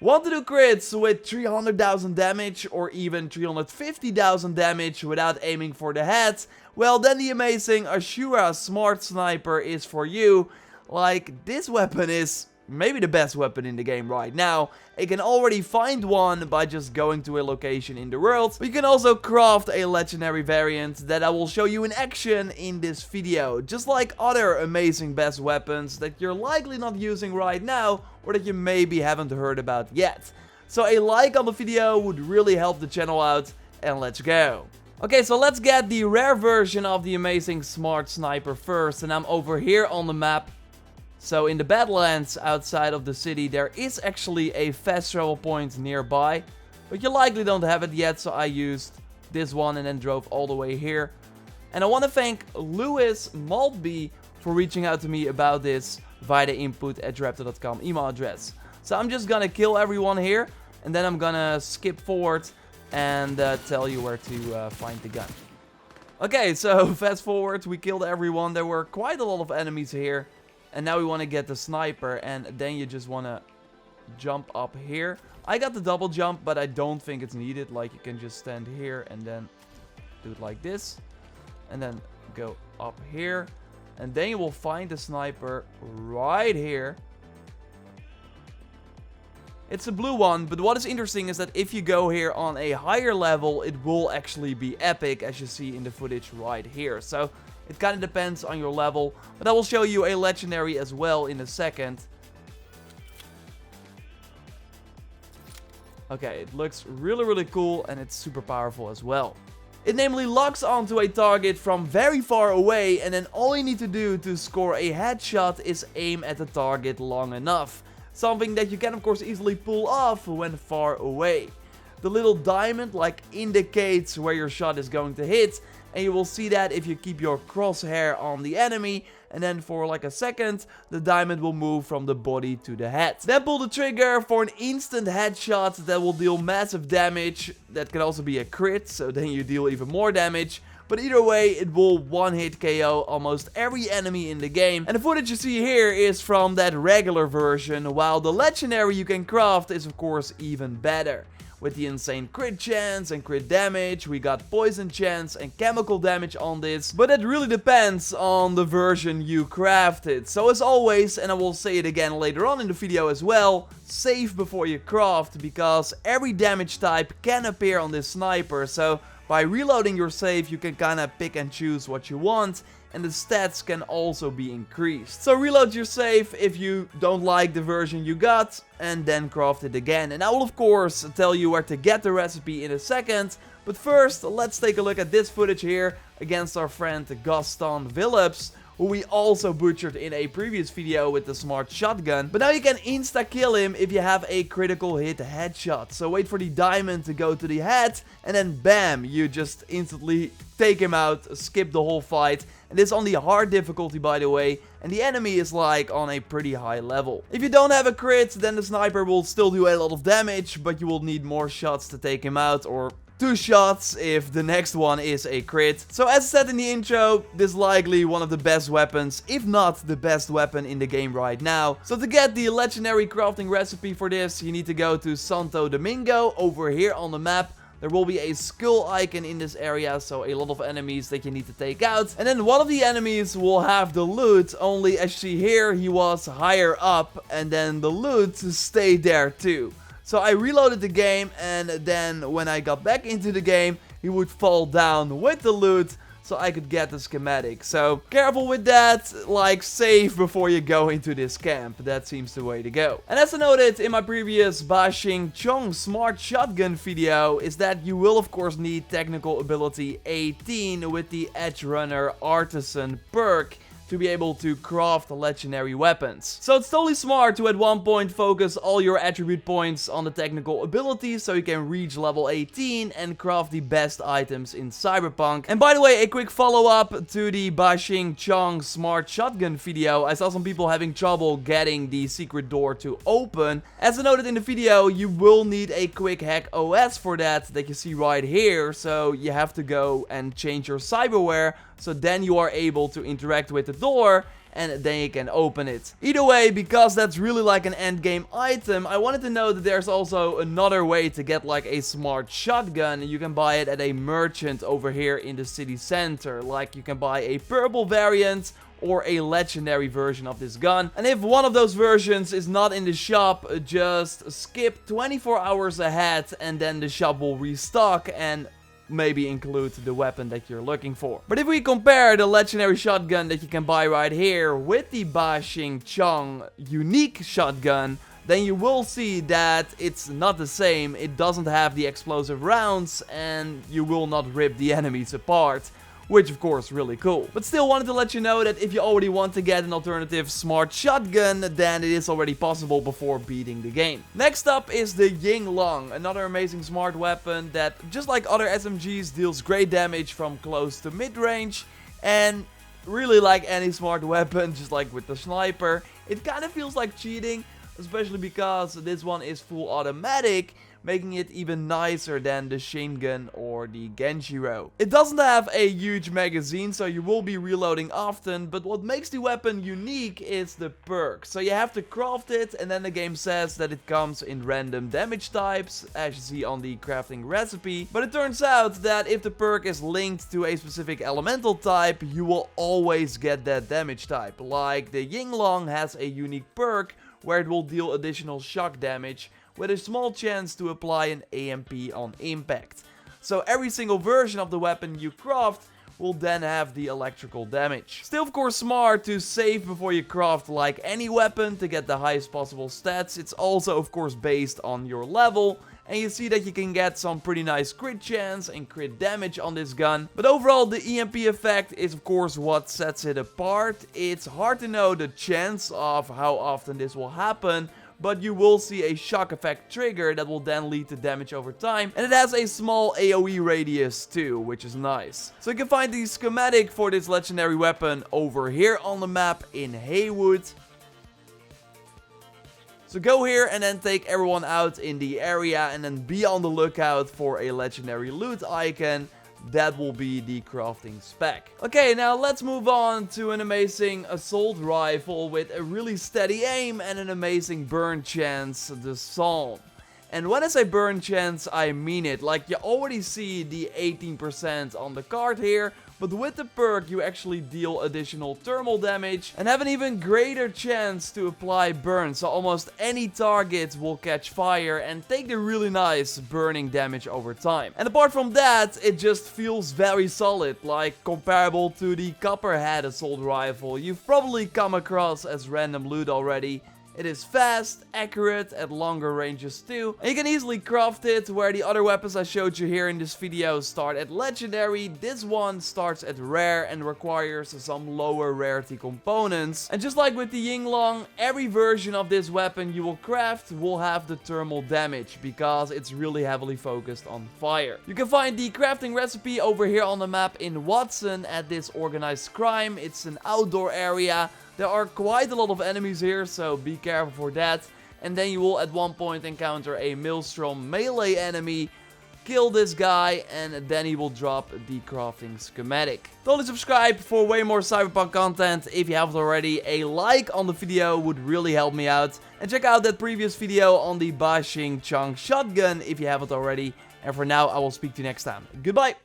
Want to do crits with 300,000 damage or even 350,000 damage without aiming for the head? Well, then the amazing Ashura Smart Sniper is for you. Like, this weapon is maybe the best weapon in the game right now. You can already find one by just going to a location in the world. But you can also craft a legendary variant that I will show you in action in this video. Just like other amazing best weapons that you're likely not using right now or that you maybe haven't heard about yet. So a like on the video would really help the channel out, and let's go. Okay, so let's get the rare version of the amazing Smart Sniper first, and I'm over here on the map. So in the Badlands outside of the city, there is actually a fast travel point nearby, but you likely don't have it yet, so I used this one and then drove all the way here. And I want to thank Lewis Maltby for reaching out to me about this via the input@JorRaptor.com email address. So I'm just gonna kill everyone here, and then I'm gonna skip forward and tell you where to find the gun. Okay, so fast forward, we killed everyone. There were quite a lot of enemies here. And now we want to get the sniper, and then you just want to jump up here. I got the double jump, but I don't think it's needed. Like, you can just stand here and then do it like this. And then go up here. And then you will find the sniper right here. It's a blue one, but what is interesting is that if you go here on a higher level, it will actually be epic, as you see in the footage right here. So it kind of depends on your level, but I will show you a legendary as well in a second. Okay, it looks really cool, and it's super powerful as well. It namely locks onto a target from very far away, and then all you need to do to score a headshot is aim at the target long enough. Something that you can of course easily pull off when far away. The little diamond like indicates where your shot is going to hit, and you will see that if you keep your crosshair on the enemy, and then for like a second, the diamond will move from the body to the head. Then pull the trigger for an instant headshot that will deal massive damage. That can also be a crit, so then you deal even more damage. But either way, it will one-hit KO almost every enemy in the game. And the footage you see here is from that regular version, while the legendary you can craft is of course even better. With the insane crit chance and crit damage, we got poison chance and chemical damage on this. But it really depends on the version you crafted. So as always, and I will say it again later on in the video as well, save before you craft, because every damage type can appear on this sniper. So by reloading your save, you can kinda pick and choose what you want, and the stats can also be increased. So reload your save if you don't like the version you got, and then craft it again. And I will of course tell you where to get the recipe in a second, but first let's take a look at this footage here against our friend Gaston Phillips, who we also butchered in a previous video with the smart shotgun. But now you can insta-kill him if you have a critical hit headshot. So wait for the diamond to go to the head, and then bam, you just instantly take him out, skip the whole fight. And this is on the hard difficulty, by the way, and the enemy is like on a pretty high level. If you don't have a crit, then the sniper will still do a lot of damage, but you will need more shots to take him out, or 2 shots if the next one is a crit. So as said in the intro, this is likely one of the best weapons, if not the best weapon in the game right now. So to get the legendary crafting recipe for this, you need to go to Santo Domingo over here on the map. There will be a skull icon in this area, so a lot of enemies that you need to take out. And then one of the enemies will have the loot, only as you see here, he was higher up, and then the loot stayed there too. So I reloaded the game, and then when I got back into the game, he would fall down with the loot, so I could get the schematic. So careful with that, like save before you go into this camp. That seems the way to go. And as I noted in my previous Xing Chong smart shotgun video, is that you will of course need technical ability 18 with the Edge Runner Artisan perk to be able to craft legendary weapons. So it's totally smart to at one point focus all your attribute points on the technical abilities so you can reach level 18 and craft the best items in Cyberpunk. And by the way, a quick follow-up to the Xing Chong smart shotgun video. I saw some people having trouble getting the secret door to open. As I noted in the video, you will need a quick hack OS for that you see right here. So you have to go and change your cyberware, so then you are able to interact with the door and then you can open it. Either way, because that's really like an end game item, I wanted to know that there's also another way to get like a smart shotgun. You can buy it at a merchant over here in the city center. Like you can buy a purple variant or a legendary version of this gun. And if one of those versions is not in the shop, just skip 24 hours ahead and then the shop will restock and maybe include the weapon that you're looking for. But if we compare the legendary shotgun that you can buy right here with the Xing Chong unique shotgun, then you will see that it's not the same. It doesn't have the explosive rounds and you will not rip the enemies apart, which of course really cool. But still wanted to let you know that if you already want to get an alternative smart shotgun, then it is already possible before beating the game. Next up is the Xing, another amazing smart weapon that, just like other SMGs, deals great damage from close to mid-range. And really like any smart weapon, just like with the sniper, it kind of feels like cheating, especially because this one is full automatic, making it even nicer than the Shingun or the Genshiro. It doesn't have a huge magazine, so you will be reloading often, but what makes the weapon unique is the perk. So you have to craft it, and then the game says that it comes in random damage types, as you see on the crafting recipe. But it turns out that if the perk is linked to a specific elemental type, you will always get that damage type. Like the Xing has a unique perk where it will deal additional shock damage, with a small chance to apply an AMP on impact. So every single version of the weapon you craft will then have the electrical damage. Still of course smart to save before you craft like any weapon to get the highest possible stats. It's also of course based on your level, and you see that you can get some pretty nice crit chance and crit damage on this gun. But overall the EMP effect is of course what sets it apart. It's hard to know the chance of how often this will happen, but you will see a shock effect trigger that will then lead to damage over time. And it has a small AoE radius too, which is nice. So you can find the schematic for this legendary weapon over here on the map in Haywood. So go here and then take everyone out in the area and then be on the lookout for a legendary loot icon. That will be the crafting spec. Okay, now let's move on to an amazing assault rifle with a really steady aim and an amazing burn chance, the Psalm. And when I say burn chance, I mean it. Like, you already see the 18% on the card here, but with the perk you actually deal additional thermal damage and have an even greater chance to apply burn. So almost any target will catch fire and take the really nice burning damage over time. And apart from that, it just feels very solid, like comparable to the Copperhead assault rifle you've probably come across as random loot already. It is fast, accurate, at longer ranges too, and you can easily craft it, where the other weapons I showed you here in this video start at legendary. This one starts at rare and requires some lower rarity components. And just like with the Xing, every version of this weapon you will craft will have the thermal damage, because it's really heavily focused on fire. You can find the crafting recipe over here on the map in Watson at this organized crime. It's an outdoor area. There are quite a lot of enemies here, so be careful for that. And then you will at one point encounter a Maelstrom melee enemy. Kill this guy, and then he will drop the crafting schematic. Totally subscribe for way more Cyberpunk content if you haven't already. A like on the video would really help me out. And check out that previous video on the Xing Chong shotgun if you haven't already. And for now, I will speak to you next time. Goodbye!